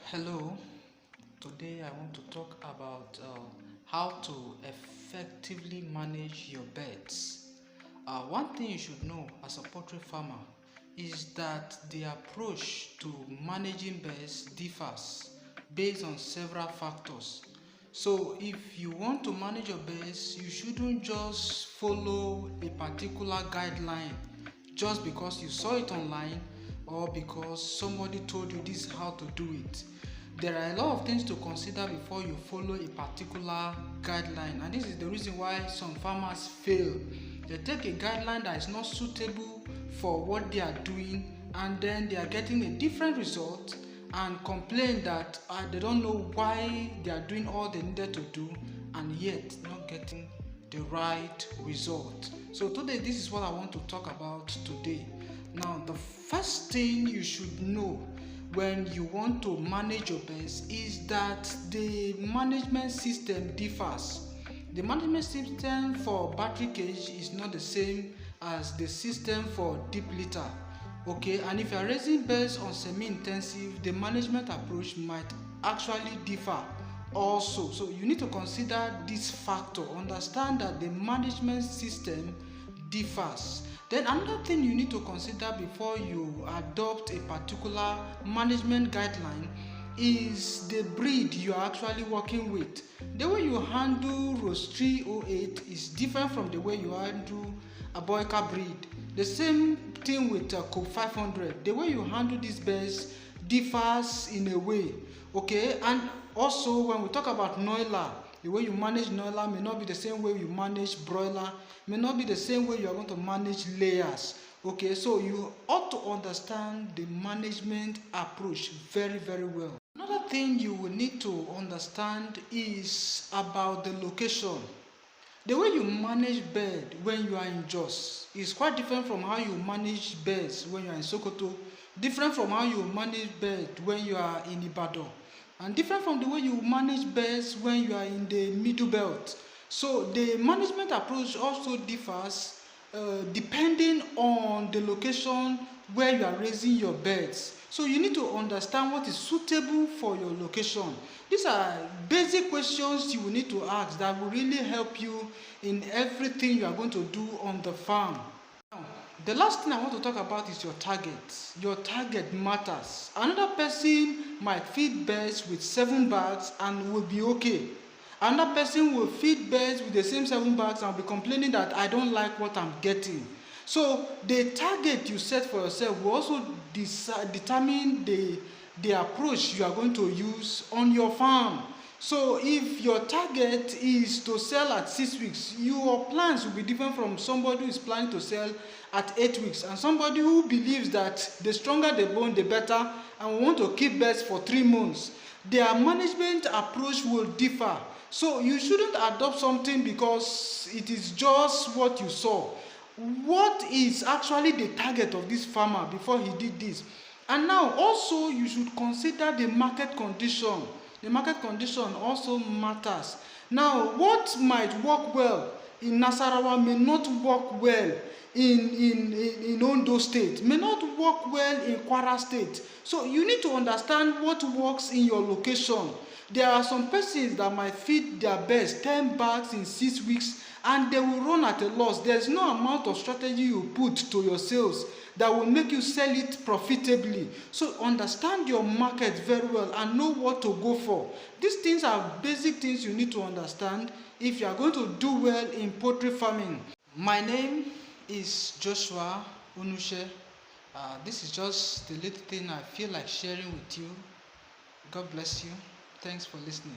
Hello, today I want to talk about how to effectively manage your birds. One thing you should know as a poultry farmer is that the approach to managing birds differs based on several factors. So, if you want to manage your birds, you shouldn't just follow a particular guideline just because you saw it online or because somebody told you this is how to do it. There are a lot of things to consider before you follow a particular guideline, and this is the reason why some farmers fail. They take a guideline that is not suitable for what they are doing, and then they are getting a different result and complain that they don't know why they are doing all they needed to do and yet not getting the right result. So today, this is what I want to talk about today. Now, the first thing you should know when you want to manage your birds is that the management system differs. The management system for battery cage is not the same as the system for deep litter. Okay, and if you are raising birds on semi-intensive, the management approach might actually differ also. So you need to consider this factor, understand that the management system differs. Then another thing you need to consider before you adopt a particular management guideline is the breed you are actually working with. The way you handle Ross 308 is different from the way you handle a Boyka breed. The same thing with Cope 500. The way you handle these birds differs in a way. Okay, and also when we talk about Noila, the way you manage Noila may not be the same way you manage broiler, may not be the same way you are going to manage layers. Okay, so you ought to understand the management approach very, very well. Another thing you will need to understand is about the location. The way you manage bird when you are in Jos is quite different from how you manage birds when you are in Sokoto, different from how you manage bird when you are in Ibadan, and different from the way you manage birds when you are in the middle belt. So the management approach also differs depending on the location where you are raising your birds. So you need to understand what is suitable for your location. These are basic questions you will need to ask that will really help you in everything you are going to do on the farm. Now, the last thing I want to talk about is your target. Your target matters. Another person might feed birds with 7 bags and will be okay. Another person will feed birds with the same 7 bags and will be complaining that I don't like what I'm getting. So the target you set for yourself will also determine the approach you are going to use on your farm. So if your target is to sell at 6 weeks, your plans will be different from somebody who is planning to sell at 8 weeks, and somebody who believes that the stronger the bone, the better, and want to keep birds for 3 months. Their management approach will differ. So you shouldn't adopt something because it is just what you saw. What is actually the target of this farmer before he did this? And now also you should consider the market condition. The market condition also matters. Now what might work well in Nasarawa may not work well in Ondo State, may not work well in Kwara State. So you need to understand what works in your location. There are some persons that might feed their birds 10 bags in 6 weeks and they will run at a loss. There's no amount of strategy you put to your sales that will make you sell it profitably. So understand your market very well and know what to go for. These things are basic things you need to understand if you are going to do well in poultry farming. My name is Joshua Unushe. This is just the little thing I feel like sharing with you. God bless you. Thanks for listening.